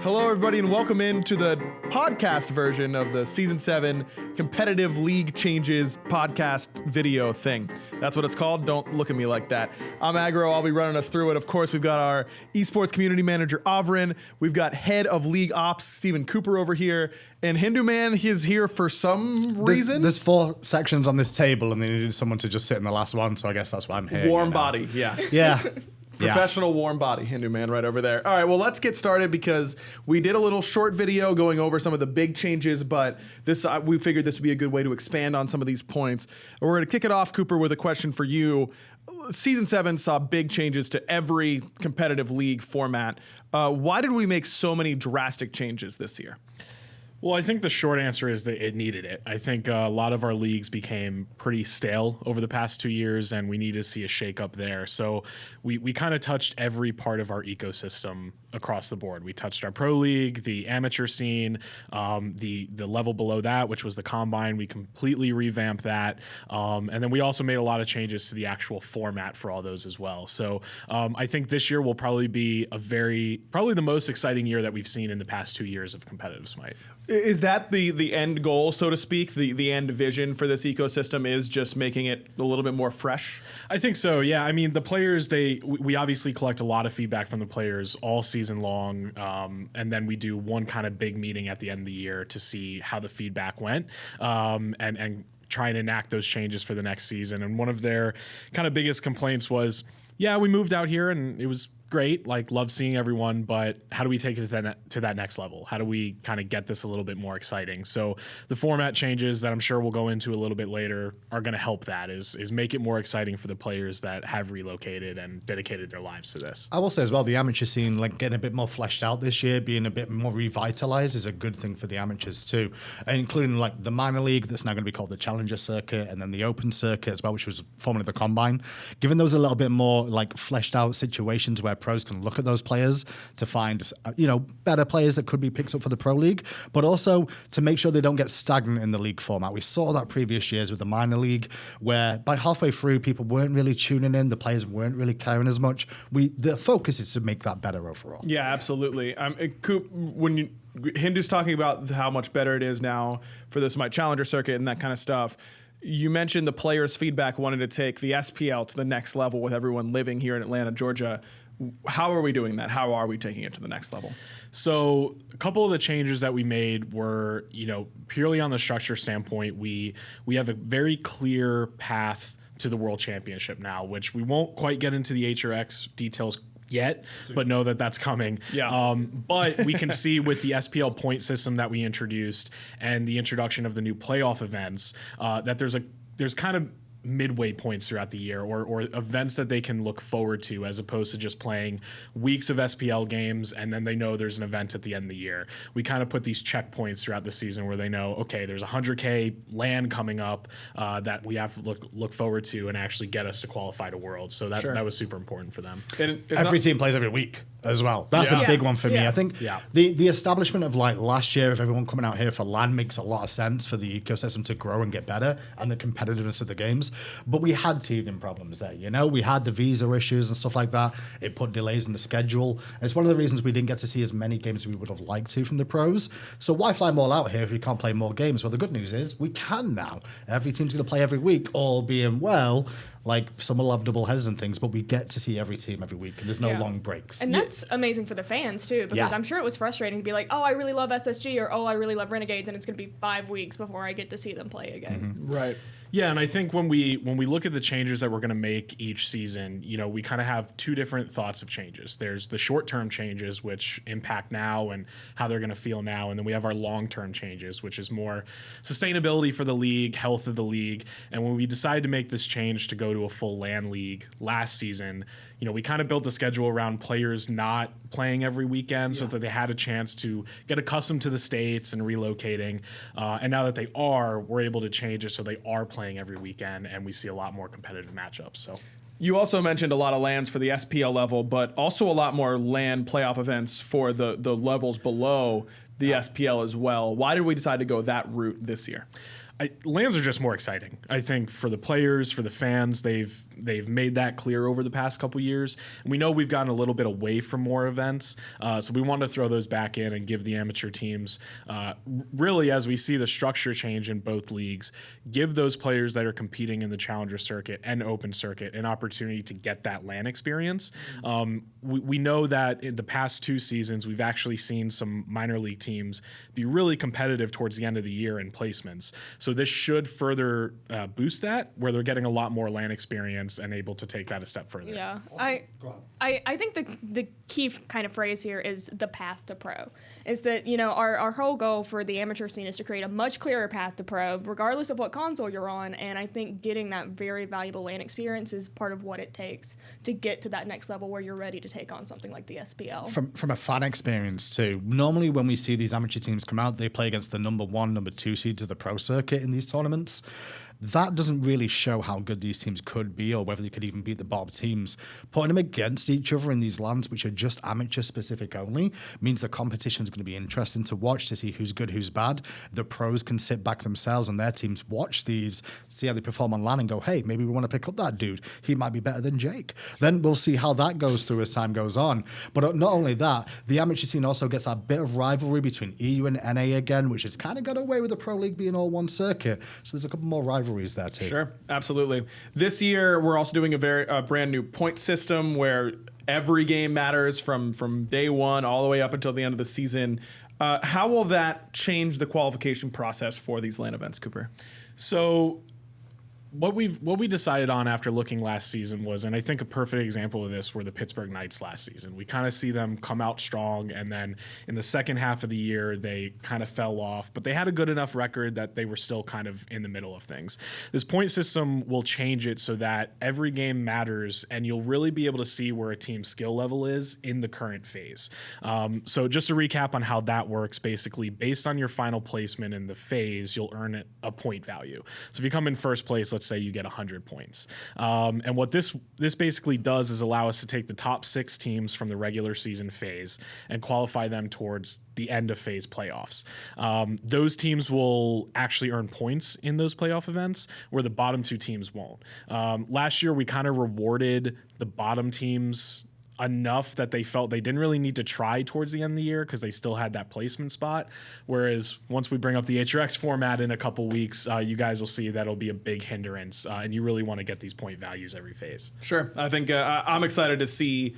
Hello, everybody, and welcome into the podcast version of the Season 7 Competitive League Changes podcast video thing. That's what it's called. Don't look at me like that. I'm Aggro. I'll be running us through it. Of course, we've got our esports community manager, Auvey. We've got head of league ops, Stephen Cooper over here. And Hinduman, he's here for some reason. There's 4 sections on this table, and they needed someone to just sit in the last one, so I guess that's why I'm here. Warm body, yeah. Yeah. Professional warm body, Hinduman right over there. All right, well, let's get started because we did a little short video going over some of the big changes, but this we figured this would be a good way to expand on some of these points. We're going to kick it off, Cooper, with a question for you. Season 7 saw big changes to every competitive league format. Why did we make so many drastic changes this year? Well, I think the short answer is that it needed it. I think a lot of our leagues became pretty stale over the past 2 years, and we need to see a shakeup there. So we kind of touched every part of our ecosystem across the board. We touched our pro league, the amateur scene, the level below that, which was the combine. We completely revamped that. And then we also made a lot of changes to the actual format for all those as well. So I think this year will probably be probably the most exciting year that we've seen in the past 2 years of competitive Smite. Is that the end goal, so to speak? The end vision for this ecosystem is just making it a little bit more fresh? I think so, yeah. I mean, the players, we obviously collect a lot of feedback from the players all season long, and then we do one kind of big meeting at the end of the year to see how the feedback went, and try and enact those changes for the next season. And one of their kind of biggest complaints was, yeah, we moved out here and it was great, like love seeing everyone, but how do we take it to that next level? How do we kind of get this a little bit more exciting? So the format changes that I'm sure we'll go into a little bit later are going to help that, is make it more exciting for the players that have relocated and dedicated their lives to this. I will say as well, the amateur scene, like getting a bit more fleshed out this year, being a bit more revitalized is a good thing for the amateurs too, including like the minor league that's now going to be called the Challenger Circuit, and then the Open Circuit as well, which was formerly the Combine. Giving those a little bit more like fleshed out situations where pros can look at those players to find, better players that could be picked up for the pro league, but also to make sure they don't get stagnant in the league format. We saw that previous years with the minor league, where by halfway through, people weren't really tuning in, the players weren't really caring as much. The focus is to make that better overall. Yeah, absolutely. Coop, when Hindu's talking about how much better it is now for the SMITE Challenger Circuit and that kind of stuff, you mentioned the players' feedback wanting to take the SPL to the next level with everyone living here in Atlanta, Georgia. How are we doing that? How are we taking it to the next level? So a couple of the changes that we made were, purely on the structure standpoint, we have a very clear path to the World Championship now, which we won't quite get into the HRX details yet, but know that that's coming. Yeah. But we can see with the SPL point system that we introduced and the introduction of the new playoff events, that there's kind of midway points throughout the year, or events that they can look forward to, as opposed to just playing weeks of SPL games and then they know there's an event at the end of the year. We kind of put these checkpoints throughout the season where they know, okay, there's 100K LAN coming up that we have to look forward to and actually get us to qualify to Worlds. So that was super important for them. And every team plays every week as well. That's a big one for me. I think the establishment of like last year of everyone coming out here for LAN makes a lot of sense for the ecosystem to grow and get better and the competitiveness of the games. But we had teething problems there, we had the visa issues and stuff like that. It put delays in the schedule. And it's one of the reasons we didn't get to see as many games as we would have liked to from the pros. So why fly them all out here if we can't play more games? Well, the good news is we can now. Every team's going to play every week, all being well. Like some will have double headers and things, but we get to see every team every week, and there's no long breaks. And that's amazing for the fans too, because I'm sure it was frustrating to be like, oh, I really love SSG, or oh, I really love Renegades, and it's going to be 5 weeks before I get to see them play again. Mm-hmm. Right. Yeah, and I think when we look at the changes that we're going to make each season, we kind of have 2 different thoughts of changes. There's the short-term changes, which impact now and how they're going to feel now, and then we have our long-term changes, which is more sustainability for the league, health of the league. And when we decided to make this change to go to a full LAN league last season, we kind of built the schedule around players not playing every weekend so that they had a chance to get accustomed to the States and relocating. And now that they are, we're able to change it so they are playing every weekend, and we see a lot more competitive matchups. So you also mentioned a lot of LANs for the SPL level, but also a lot more LAN playoff events for the levels below the SPL as well. Why did we decide to go that route this year? LANs are just more exciting. I think for the players, for the fans, they've made that clear over the past couple years. And we know we've gotten a little bit away from more events, so we want to throw those back in and give the amateur teams, really, as we see the structure change in both leagues, give those players that are competing in the Challenger Circuit and Open Circuit an opportunity to get that LAN experience. We know that in the past 2 seasons, we've actually seen some minor league teams be really competitive towards the end of the year in placements. So this should further boost that, where they're getting a lot more LAN experience and able to take that a step further. Yeah, I think the key kind of phrase here is the path to pro. Is that, you know, our whole goal for the amateur scene is to create a much clearer path to pro, regardless of what console you're on. And I think getting that very valuable LAN experience is part of what it takes to get to that next level where you're ready to take on something like the SPL. From a fan experience too, normally when we see these amateur teams come out, they play against the number 1, number 2 seeds of the pro circuit in these tournaments. That doesn't really show how good these teams could be or whether they could even beat the bottom teams. Putting them against each other in these lands, which are just amateur specific only, means the competition is going to be interesting to watch, to see who's good, who's bad. The pros can sit back themselves and their teams watch these, see how they perform on LAN and go, hey, maybe we want to pick up that dude. He might be better than Jake. Then we'll see how that goes through as time goes on. But not only that, the amateur scene also gets that bit of rivalry between EU and NA again, which has kind of got away with the pro league being all one circuit. So there's a couple more rivalries there too. Sure, absolutely. This year, we're also doing a brand new point system where every game matters from day one all the way up until the end of the season. How will that change the qualification process for these LAN events, Cooper? So what we decided on after looking last season was, and I think a perfect example of this were the Pittsburgh Knights last season. We kind of see them come out strong, and then in the second half of the year, they kind of fell off, but they had a good enough record that they were still kind of in the middle of things. This point system will change it so that every game matters, and you'll really be able to see where a team's skill level is in the current phase. So just to recap on how that works, basically, based on your final placement in the phase, you'll earn a point value. So if you come in first place, let's say you get 100 points. And what this basically does is allow us to take the top 6 teams from the regular season phase and qualify them towards the end of phase playoffs. Those teams will actually earn points in those playoff events, where the bottom 2 teams won't. Last year, we kind of rewarded the bottom teams enough that they felt they didn't really need to try towards the end of the year because they still had that placement spot. Whereas once we bring up the HRX format in a couple weeks, you guys will see that'll be a big hindrance, and you really want to get these point values every phase. Sure. I think I'm excited to see.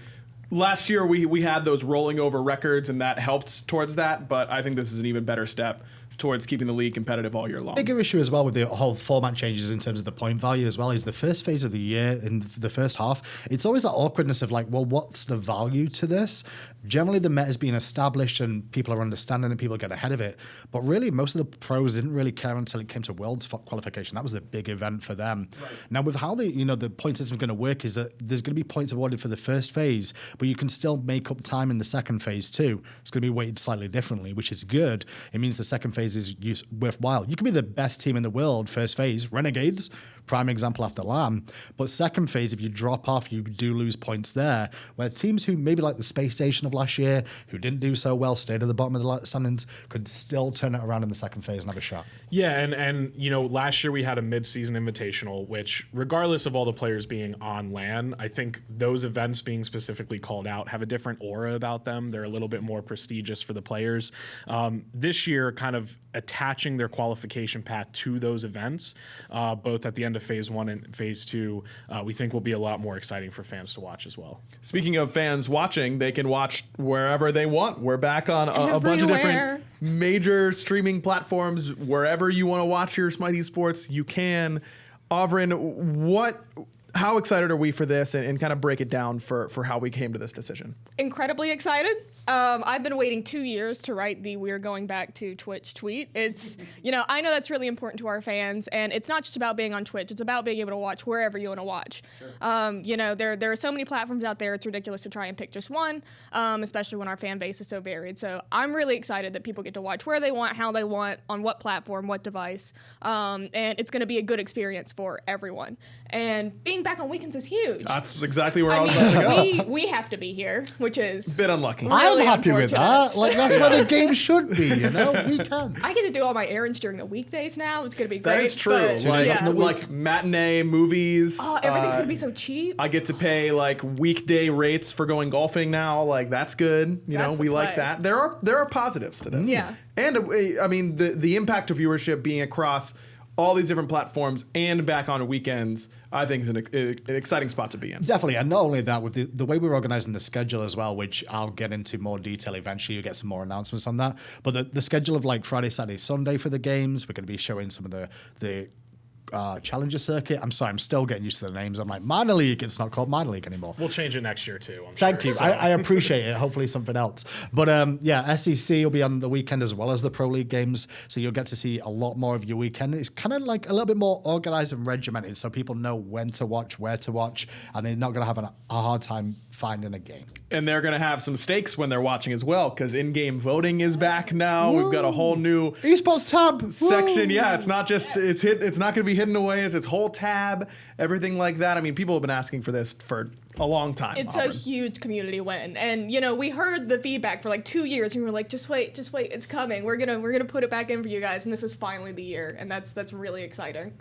Last year we had those rolling over records, and that helped towards that, but I think this is an even better step towards keeping the league competitive all year long. Bigger issue as well with the whole format changes in terms of the point value as well is the first phase of the year in the first half. It's always that awkwardness of like, well, what's the value to this? Generally, the meta is being established and people are understanding and people get ahead of it. But really, most of the pros didn't really care until it came to Worlds qualification. That was the big event for them. Right. Now, with how the point system is going to work is that there's going to be points awarded for the first phase, but you can still make up time in the second phase too. It's going to be weighted slightly differently, which is good. It means the second phase is worthwhile. You can be the best team in the world first phase, Renegades, prime example after LAN. But second phase, if you drop off, you do lose points there. Where teams who maybe like the Space Station of last year, who didn't do so well, stayed at the bottom of the standings, could still turn it around in the second phase and have a shot. Yeah, and last year we had a mid-season invitational, which regardless of all the players being on LAN, I think those events being specifically called out have a different aura about them. They're a little bit more prestigious for the players. This year, kind of attaching their qualification path to those events, both at the end of phase 1 and phase 2, we think will be a lot more exciting for fans to watch as well. Speaking of fans watching, they can watch wherever they want. We're back on a bunch of different major streaming platforms. Wherever you want to watch your SMITE Esports, you can. Avrin, how excited are we for this, and kind of break it down for how we came to this decision? Incredibly excited. I've been waiting 2 years to write the "We're going back to Twitch" tweet. It's, I know that's really important to our fans, and it's not just about being on Twitch. It's about being able to watch wherever you want to watch. Sure. There are so many platforms out there. It's ridiculous to try and pick just one, especially when our fan base is so varied. So I'm really excited that people get to watch where they want, how they want, on what platform, what device, and it's going to be a good experience for everyone. And being being back on weekends is huge. That's exactly where I I was about to mean, go. we have to be here, which is Bit unlucky. I'm really happy with unfortunate. that. Like, that's where the game should be, you know? We can. I get to do all my errands during the weekdays now. It's gonna be great. That is true. but- Like, yeah. like matinee movies. Oh, everything's gonna be so cheap. I get to pay like weekday rates for going golfing now. Like that's good. You That's know, the we like play. that. There are positives to this. Yeah. And I mean the impact of viewership being across all these different platforms and back on weekends, I think is an exciting spot to be in. Definitely, and not only that, with the way we're organizing the schedule as well, which I'll get into more detail eventually. You get some more announcements on that. But the schedule of like Friday, Saturday, Sunday for the games, we're going to be showing some of the Challenger Circuit. I'm sorry, I'm still getting used to the names. I'm like, minor league, it's not called minor league anymore. We'll change it next year too. I'm Thank sure. you. So- I appreciate it. Hopefully something else. But yeah, SEC will be on the weekend as well as the Pro League games. So you'll get to see a lot more of your weekend. It's kind of like a little bit more organized and regimented so people know when to watch, where to watch, and they're not going to have a hard time finding a game. And they're going to have some stakes when they're watching as well, because in-game voting is back now. We've got a whole new Esports tab. section. Woo. Yeah, it's not just it's not going to be hidden away. It's its whole tab, everything like that. I mean, people have been asking for this for a long time. It's Auburn. a huge community win, and you know we heard the feedback for like 2 years, and we were like, just wait, it's coming. We're gonna put it back in for you guys, and this is finally the year, and that's really exciting.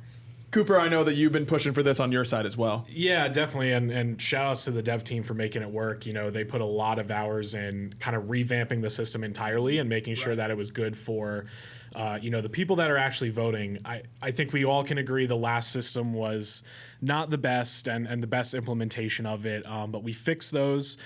Cooper, I know that you've been pushing for this on your side as well. Yeah, definitely. And shout outs to the dev team for making it work. You know, they put a lot of hours in kind of revamping the system entirely and making sure that it was good for, you know, the people that are actually voting. I think we all can agree the last system was not the best and the best implementation of it. But we fixed those.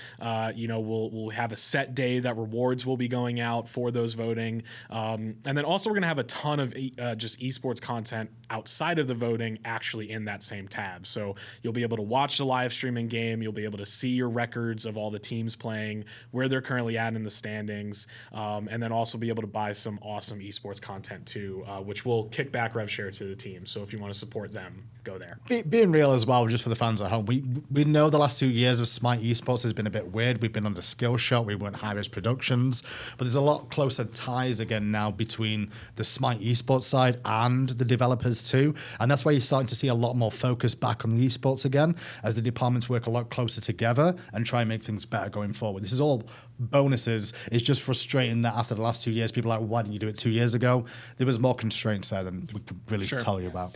You know, we'll have a set day that rewards will be going out for those voting. And then also we're going to have a ton of just esports content outside of the voting actually in that same tab. So you'll be able to watch the live streaming game. You'll be able to see your records of all the teams playing, where they're currently at in the standings, and then also be able to buy some awesome esports content too, which will kick back rev share to the team. So if you want to support them, go there. Being real as well, just for the fans at home, we know the last 2 years of SMITE Esports has been a bit weird. We've been under Skillshot, we weren't high-risk productions, but there's a lot closer ties again now between the SMITE Esports side and the developers too, and that's why you're starting to see a lot more focus back on the esports again, as the departments work a lot closer together and try and make things better going forward. This is all bonuses. It's just frustrating that after the last 2 years, people are like, why didn't you do it 2 years ago? There was more constraints there than we could really tell you about.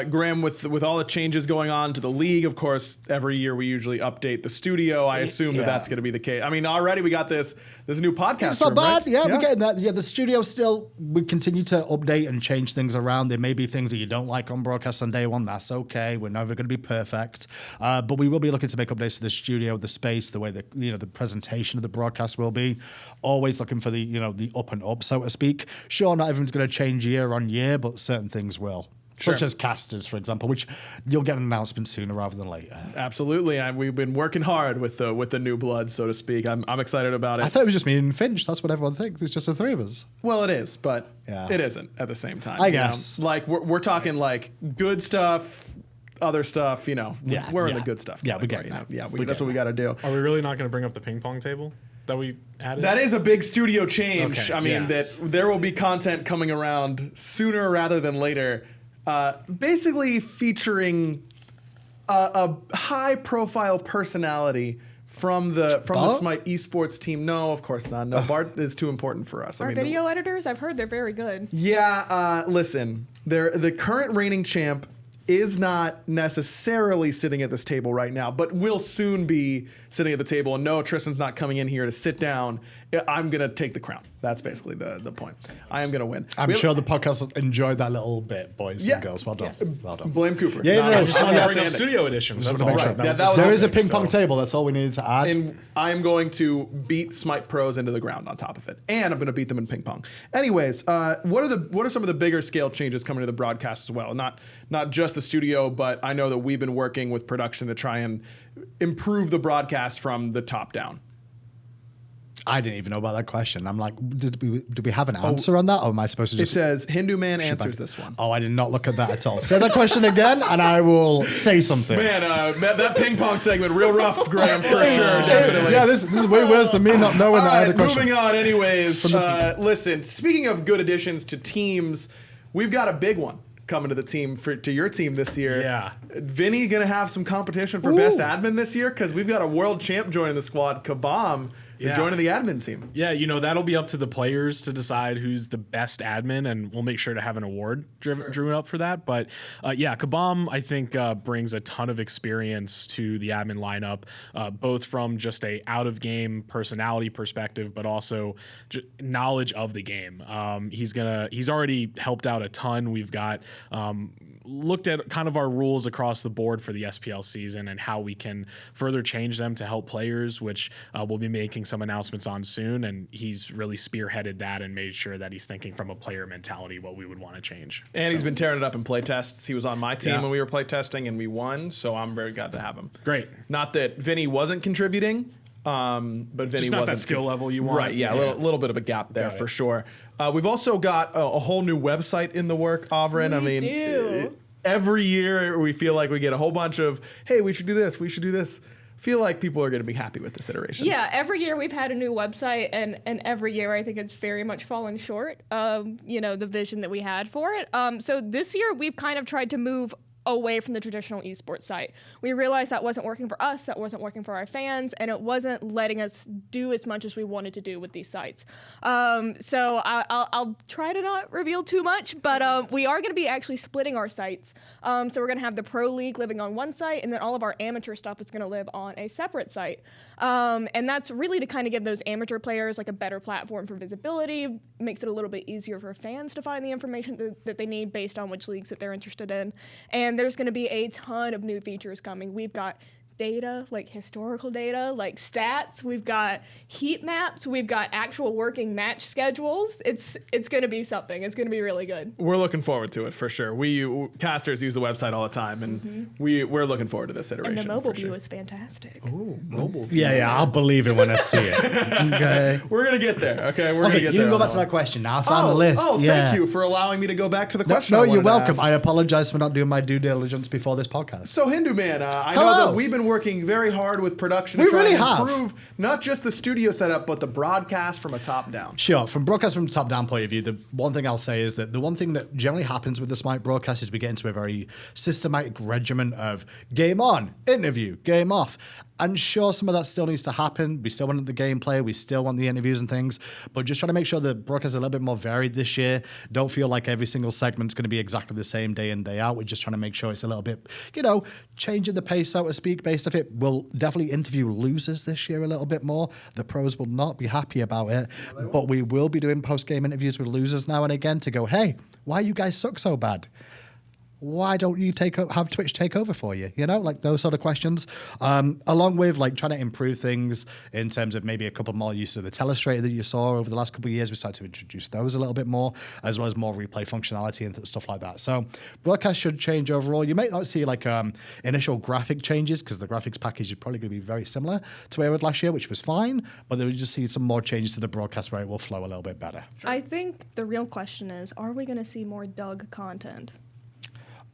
Graham, with all the changes going on to the league, of course, every year we usually update the studio. I assume that that's going to be the case. I mean, already we got this new podcast. It's not room, bad. right? Yeah, we're getting that. Yeah, the studio still, we continue to update and change things around. There may be things that you don't like on broadcast on day one. That's okay. We're never going to be perfect. But we will be looking to make updates to the studio, the space, the way that, you know, the presentation of the broadcast will be. Always looking for the, you know, the up and up, so to speak. Sure, not everything's going to change year on year, but certain things will. Sure. Such as casters, for example, which you'll get an announcement sooner rather than later. Absolutely, and we've been working hard with the new blood, so to speak. I'm excited about it. I thought it was just me and Finch. That's what everyone thinks. It's just the three of us. Well, it is, but Yeah. it isn't at the same time. I you know? guess. Like we're talking like good stuff, other stuff. You know, Yeah, we're in yeah. the good stuff. Yeah, we category, get that. you know? Yeah, We that's get what we got to do. Are we really not going to bring up the ping pong table that we added? That is a big studio change. Okay, I mean, yeah. that there will be content coming around sooner rather than later, basically featuring a high-profile personality from the SMITE Esports team. No, of course not. No, Bart is too important for us. Our video editors, I've heard they're very good. Yeah, listen, the current reigning champ is not necessarily sitting at this table right now, but will soon be sitting at the table. And no, Tristan's not coming in here to sit down. I'm going to take the crown. That's basically the point. I am going to win. I'm sure the podcast enjoyed that little bit, boys and girls. Well done. Yes. Well done. Blame Cooper. Yeah, no, I just wanted to bring up Sandy. studio editions. That's Just all. wanna make sure. That was Yeah, that the was There is a topic, ping pong so- table. That's all we needed to add. And I am going to beat SMITE pros into the ground on top of it, and I'm going to beat them in ping pong. Anyways, what are some of the bigger scale changes coming to the broadcast as well? Not just the studio, but I know that we've been working with production to try and improve the broadcast from the top down. I didn't even know about that question. I'm like, did we have an answer on that, or am I supposed to It just? says Hinduman answers this one. Oh, I did not look at that at all. Say that question again, and I will say something. Man, that ping pong segment real rough, Graham, for sure, definitely. Yeah, this is way worse than me not knowing All that I had a right, question. moving on. Anyways, listen. Speaking of good additions to teams, we've got a big one coming to the team to your team this year. Yeah. Vinny gonna have some competition for best admin this year because we've got a world champ joining the squad. Kabam is joining the admin team. Yeah, that'll be up to the players to decide who's the best admin, and we'll make sure to have an award drew up for that. But Kabam, I think, brings a ton of experience to the admin lineup, both from just a out-of-game personality perspective, but also knowledge of the game. He's already helped out a ton. We've got looked at kind of our rules across the board for the SPL season and how we can further change them to help players, which we'll be making some announcements on soon. And he's really spearheaded that and made sure that he's thinking from a player mentality what we would want to chanch. And he's been tearing it up in play tests. He was on my team when we were play testing and we won, so I'm very glad to have him. Great. Not that Vinny wasn't contributing, but Vinny Just not wasn't that skill level you want. Right, yeah. A little bit of a gap there for sure. We've also got a whole new website in the work, Avrin. We do. Every year we feel like we get a whole bunch of, hey, we should do this, we should do this. Feel like people are going to be happy with this iteration. Yeah, every year we've had a new website, and every year I think it's very much fallen short of the vision that we had for it. So this year we've kind of tried to move away from the traditional esports site. We realized that wasn't working for us, that wasn't working for our fans, and it wasn't letting us do as much as we wanted to do with these sites. So I'll try to not reveal too much, but we are going to be actually splitting our sites. So we're going to have the Pro League living on one site, and then all of our amateur stuff is going to live on a separate site. And that's really to kind of give those amateur players like a better platform for visibility, makes it a little bit easier for fans to find the information that they need based on which leagues that they're interested in. And there's going to be a ton of new features coming. We've got data, like historical data, like stats. We've got heat maps. We've got actual working match schedules. It's going to be something. It's going to be really good. We're looking forward to it for sure. We casters use the website all the time, and we're looking forward to this iteration. And the mobile view is fantastic. Oh, mobile view. Yeah, I'll believe it when I see it. Okay. We're gonna get there. Okay, we're Okay, gonna get you there. can go on back to one. that question now. I found the list. Oh, yeah. thank you for allowing me to go back to the No, question. no, I you're wanted to welcome. ask. I apologize for not doing my due diligence before this podcast. So Hinduman, I know Hello. that we've been working very hard with production We to try really and have. improve not just the studio setup, but the broadcast from a top down. Sure, from broadcast from top down point of view, the one thing I'll say is that the one thing that generally happens with the SMITE broadcast is we get into a very systematic regimen of game on, interview, game off. And sure, some of that still needs to happen. We still want the gameplay. We still want the interviews and things. But just trying to make sure the broadcast is a little bit more varied this year. Don't feel like every single segment's going to be exactly the same day in, day out. We're just trying to make sure it's a little bit, changing the pace, so to speak, based off it. We'll definitely interview losers this year a little bit more. The pros will not be happy about it. But we will be doing post-game interviews with losers now and again to go, hey, why you guys suck so bad? Why don't you have Twitch take over for you? Like those sort of questions. Along with like trying to improve things in terms of maybe a couple more use of the telestrator that you saw over the last couple of years. We started to introduce those a little bit more, as well as more replay functionality and stuff like that. So broadcast should change overall. You might not see like initial graphic changes because the graphics package is probably going to be very similar to where it was last year, which was fine. But there will just see some more changes to the broadcast where it will flow a little bit better. I think the real question is, are we going to see more Doug content?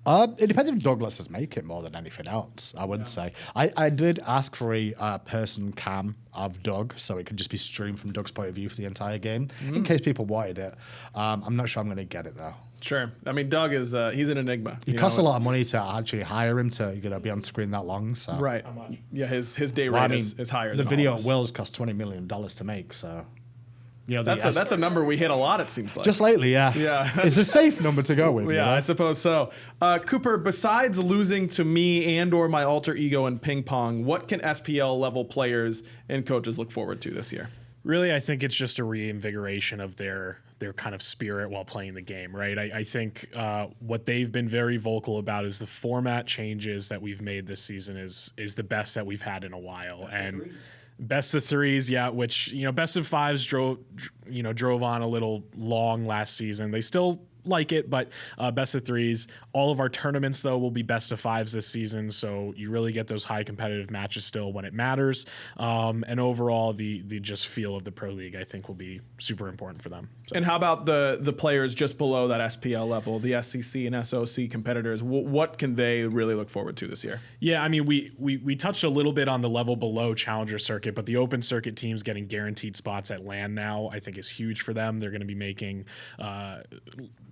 It depends if Doug lets us make it more than anything else, I would say. I did ask for a person cam of Doug, so it could just be streamed from Doug's point of view for the entire game, in case people wanted it. I'm not sure I'm going to get it, though. Sure. I mean, Doug is he's an enigma. It costs a lot of money to actually hire him to be on screen that long. So. Right. Yeah, his day rate is higher. The than video all of us. at Will's cost $20 million to make, so... That's a number we hit a lot, it seems like. Just lately, yeah. Yeah. It's a safe number to go with. Yeah, I suppose so. Cooper, besides losing to me and or my alter ego in ping pong, what can SPL level players and coaches look forward to this year? Really, I think it's just a reinvigoration of their kind of spirit while playing the game, right? I think what they've been very vocal about is the format changes that we've made this season is the best that we've had in a while. Best of threes, yeah, which, best of fives drove on a little long last season. They still like it, but best of threes. All of our tournaments, though, will be best of fives this season, so you really get those high competitive matches still when it matters. And overall, the just feel of the Pro League, I think, will be super important for them. So. And how about the players just below that SPL level, the SCC and SOC competitors? What can they really look forward to this year? Yeah, I mean, we touched a little bit on the level below Challenger Circuit, but the Open Circuit teams getting guaranteed spots at LAN now, I think, is huge for them. They're going to be making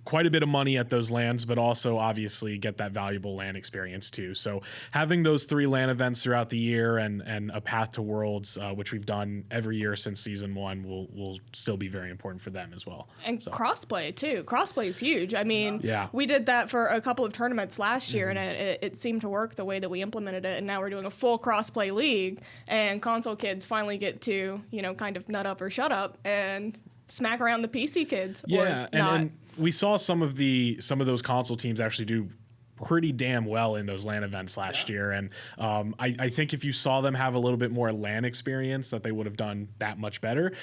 quite a bit of money at those LANs, but also obviously get that valuable LAN experience too. So having those 3 LAN events throughout the year and a path to Worlds, which we've done every year since season 1, will still be very important for them as well. And crossplay too. Crossplay is huge. I mean, we did that for a couple of tournaments last year, and it seemed to work the way that we implemented it. And now we're doing a full crossplay league, and console kids finally get to, you know, kind of nut up or shut up and smack around the PC kids. Yeah, and we saw some of those console teams actually do pretty damn well in those LAN events last year, and I think if you saw them have a little bit more LAN experience, that they would have done that much better.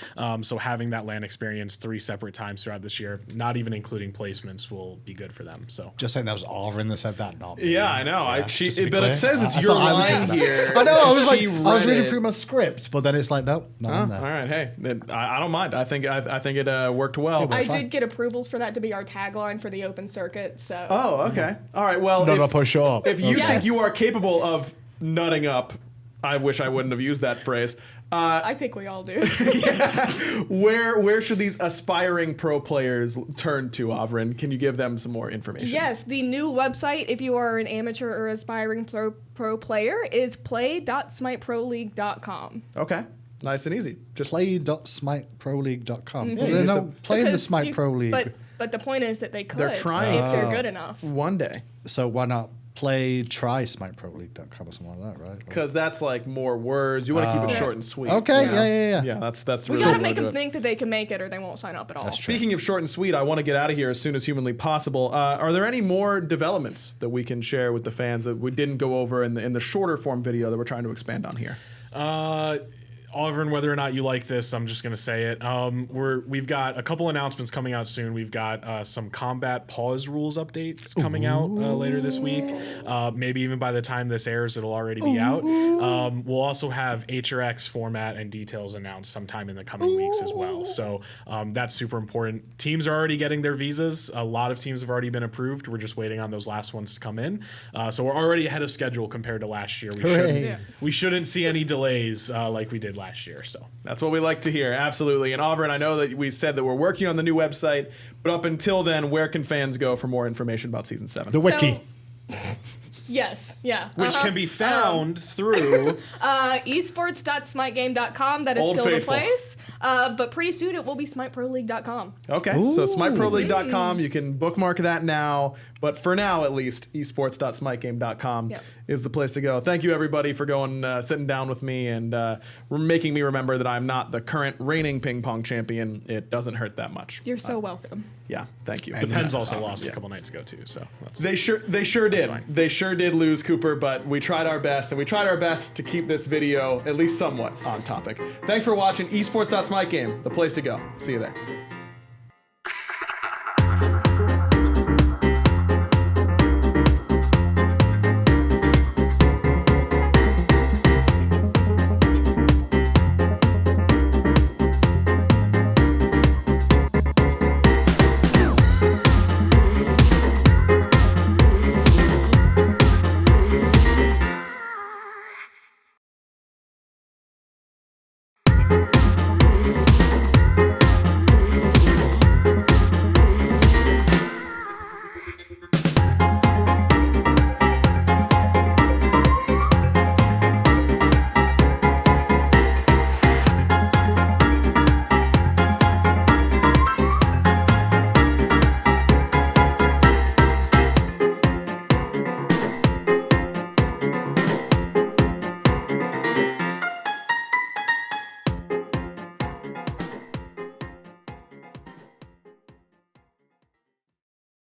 So having that LAN experience 3 separate times throughout this year, not even including placements, will be good for them. So just saying that was Auvey that said that, not me. Yeah, I know. Yeah, But it says it's your line here. I know. I was reading through my script, but then it's like, nope, not on there. All right, hey, I don't mind. I think it worked well. I did get approvals for that to be our tagline for the open circuit. So. Oh, okay. All right. Well, if you think you are capable of nutting up, I wish I wouldn't have used that phrase. I think we all do. Where should these aspiring pro players turn to, Auvey? Can you give them some more information? Yes, the new website, if you are an amateur or aspiring pro player, is play.smiteproleague.com. Okay. Nice and easy. Just play.smiteproleague.com. Well, they're not playing the Smite Pro League. But the point is that they could. They're trying if they're good enough. one day. So why not try smiteproleague.com or something like that, right? Because that's like more words. You want to keep it short and sweet. Okay, yeah. Yeah, that's we really gotta make them think that they can make it, or they won't sign up at all. Speaking of short and sweet, I want to get out of here as soon as humanly possible. Are there any more developments that we can share with the fans that we didn't go over in the shorter form video that we're trying to expand on here? Auvey, whether or not you like this, I'm just going to say it. We've got a couple announcements coming out soon. We've got some combat pause rules updates coming out later this week. Maybe even by the time this airs, it'll already be out. We'll also have HRX format and details announced sometime in the coming weeks as well. So that's super important. Teams are already getting their visas. A lot of teams have already been approved. We're just waiting on those last ones to come in. So we're already ahead of schedule compared to last year. We shouldn't see any delays like we did last year. So that's what we like to hear. Absolutely. And Auvey, I know that we said that we're working on the new website, but up until then, where can fans go for more information about season 7? The wiki. Yes, yeah. Which can be found through esports.smitegame.com. That is Old still faithful. the place. But pretty soon it will be SMITEProleague.com. Okay, so SMITEProleague.com. You can bookmark that now. But for now, at least, esports.smitegame.com is the place to go. Thank you, everybody, for sitting down with me and making me remember that I'm not the current reigning ping pong champion. It doesn't hurt that much. You're so welcome. Yeah, thank you. the Pens also lost a couple nights ago too. So they sure did. fine. They sure did lose, Cooper, but we tried our best, and we tried our best to keep this video at least somewhat on topic. Thanks for watching esports.smitegame, the place to go. See you there.